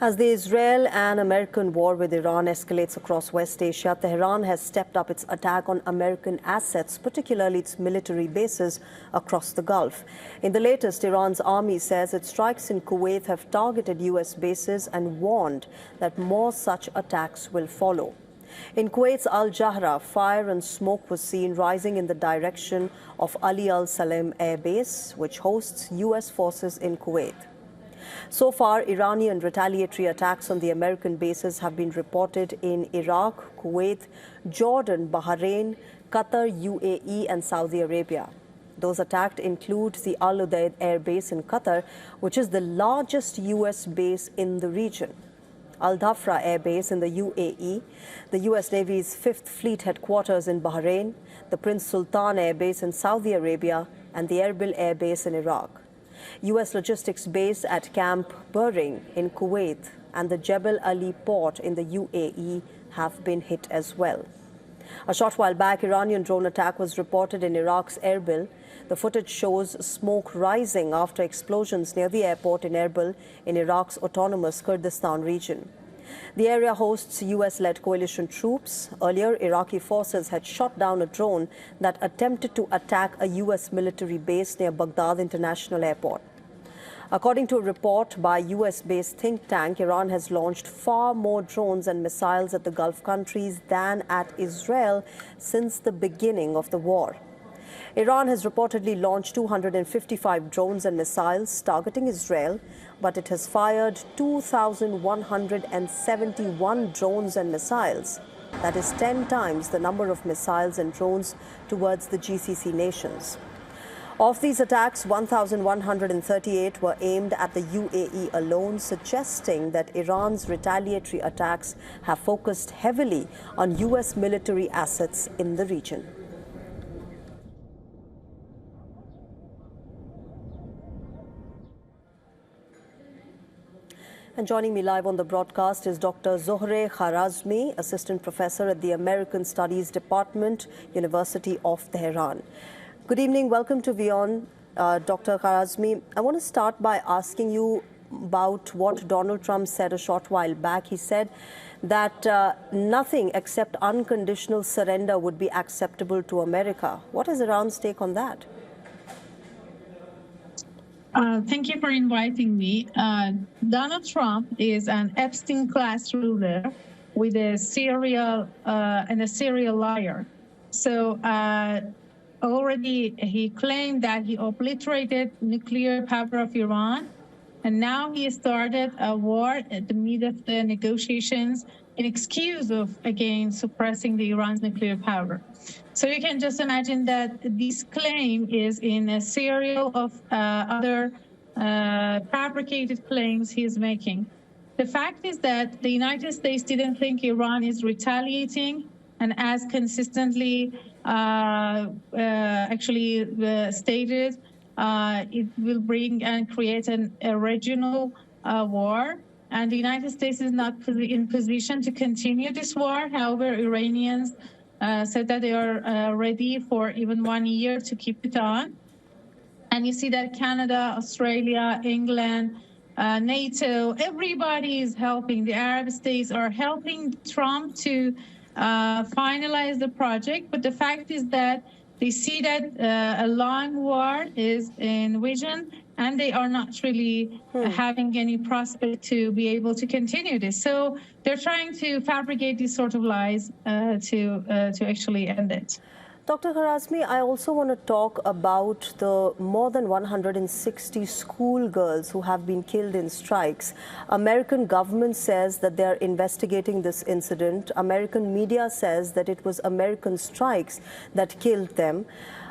As the Israel and American war with Iran escalates across West Asia, Tehran has stepped up its attack on American assets, particularly its military bases across the Gulf. In the latest, Iran's army says its strikes in Kuwait have targeted U.S. bases and warned that more such attacks will follow. In Kuwait's Al Jahra, fire and smoke was seen rising in the direction of Ali Al Salem Air Base, which hosts U.S. forces in Kuwait. So far, Iranian retaliatory attacks on the American bases have been reported in Iraq, Kuwait, Jordan, Bahrain, Qatar, UAE, and Saudi Arabia. Those attacked include the Al Udeid Air Base in Qatar, which is the largest U.S. base in the region, Al Dhafra Air Base in the UAE, the U.S. Navy's 5th Fleet headquarters in Bahrain, the Prince Sultan Air Base in Saudi Arabia, and the Erbil Air Base in Iraq. U.S. logistics base at Camp Buehring in Kuwait and the Jebel Ali port in the UAE have been hit as well. A short while back, Iranian drone attack was reported in Iraq's Erbil. The footage shows smoke rising after explosions near the airport in Erbil in Iraq's autonomous Kurdistan region. The area hosts U.S.-led coalition troops. Earlier, Iraqi forces had shot down a drone that attempted to attack a U.S. military base near Baghdad International Airport. According to a report by U.S.-based think tank, Iran has launched far more drones and missiles at the Gulf countries than at Israel since the beginning of the war. Iran has reportedly launched 255 drones and missiles targeting Israel, but it has fired 2,171 drones and missiles. That is 10 times the number of missiles and drones towards the GCC nations. Of these attacks, 1,138 were aimed at the UAE alone, suggesting that Iran's retaliatory attacks have focused heavily on U.S. military assets in the region. And joining me live on the broadcast is Dr. Zohreh Kharazmi, Assistant Professor at the American Studies Department, University of Tehran. Good evening. Welcome to WION, Dr. Kharazmi. I want to start by asking you about what Donald Trump said a short while back. He said that nothing except unconditional surrender would be acceptable to America. What is Iran's take on that? Thank you for inviting me. Donald Trump is an Epstein-class ruler with a serial liar. So already he claimed that he obliterated nuclear power of Iran, and now he started a war at the mid of the negotiations in excuse of, again, suppressing the Iran's nuclear power. So you can just imagine that this claim is in a serial of other fabricated claims he is making. The fact is that the United States didn't think Iran is retaliating, and as consistently stated, it will bring and create a regional war. And the United States is not in position to continue this war. However, Iranians said that they are ready for even 1 year to keep it on. And you see that Canada, Australia, England, NATO, everybody is helping. The Arab states are helping Trump to finalize the project. But the fact is that they see that a long war is in vision, and they are not really having any prospect to be able to continue this. So they're trying to fabricate these sort of lies to actually end it. Dr. Kharazmi, I also want to talk about the more than 160 schoolgirls who have been killed in strikes. American government says that they're investigating this incident. American media says that it was American strikes that killed them.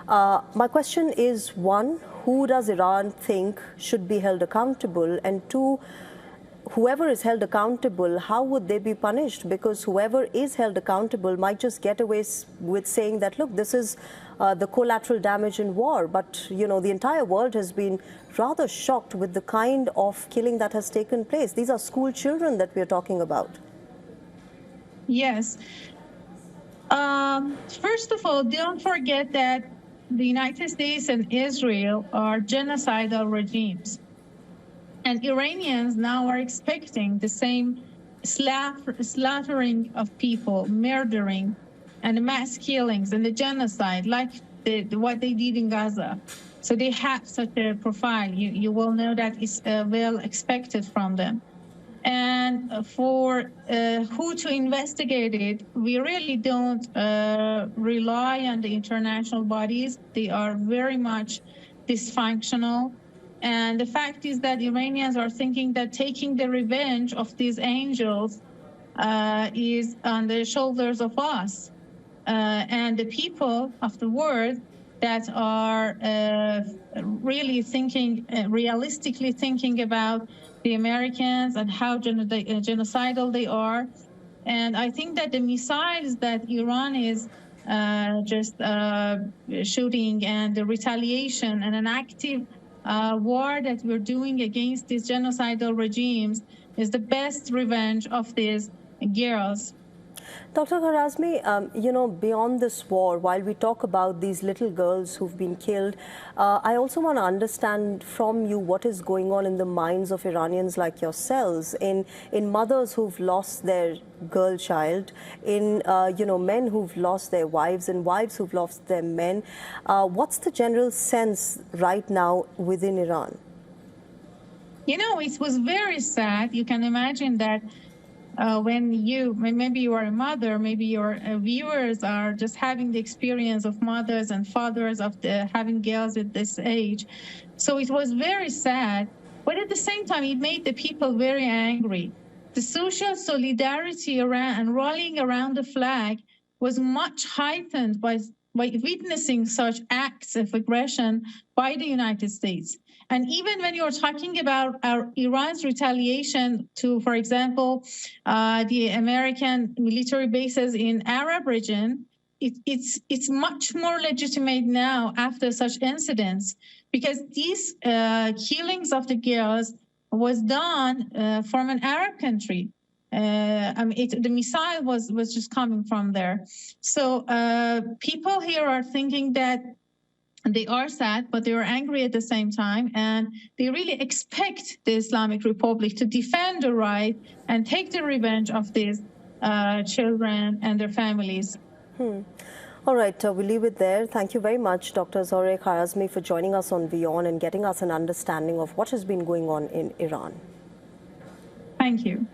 My question is, one, who does Iran think should be held accountable? And two, whoever is held accountable, how would they be punished? Because whoever is held accountable might just get away with saying that, look, this is the collateral damage in war. But, you know, the entire world has been rather shocked with the kind of killing that has taken place. These are school children that we're talking about. Yes. First of all, don't forget that the United States and Israel are genocidal regimes. And Iranians now are expecting the same slaughtering of people, murdering, and mass killings and the genocide, like what they did in Gaza. So they have such a profile. You will know that it's well expected from them. And for who to investigate it, we really don't rely on the international bodies. They are very much dysfunctional. And the fact is that Iranians are thinking that taking the revenge of these angels is on the shoulders of us. And the people of the world that are really thinking, realistically thinking about the Americans and how genocidal they are. And I think that the missiles that Iran is just shooting and the retaliation and an active war that we're doing against these genocidal regimes is the best revenge of these girls. Dr. Kharazmi, beyond this war, while we talk about these little girls who've been killed, I also want to understand from you what is going on in the minds of Iranians like yourselves, in mothers who've lost their girl child, in men who've lost their wives and wives who've lost their men. What's the general sense right now within Iran? It was very sad. You can imagine that maybe you are a mother, maybe your viewers are just having the experience of mothers and fathers of having girls at this age. So it was very sad, but at the same time, it made the people very angry. The social solidarity around and rallying around the flag was much heightened by witnessing such acts of aggression by the United States. And even when you're talking about Iran's retaliation to, for example, the American military bases in Arab region, it's much more legitimate now after such incidents, because these killings of the girls was done from an Arab country. The missile was just coming from there. So people here are thinking that they are sad, but they are angry at the same time, and they really expect the Islamic Republic to defend the right and take the revenge of these children and their families. All right, we'll leave it there. Thank you very much, Dr. Zohreh Kharazmi, for joining us on WION and getting us an understanding of what has been going on in Iran. Thank you.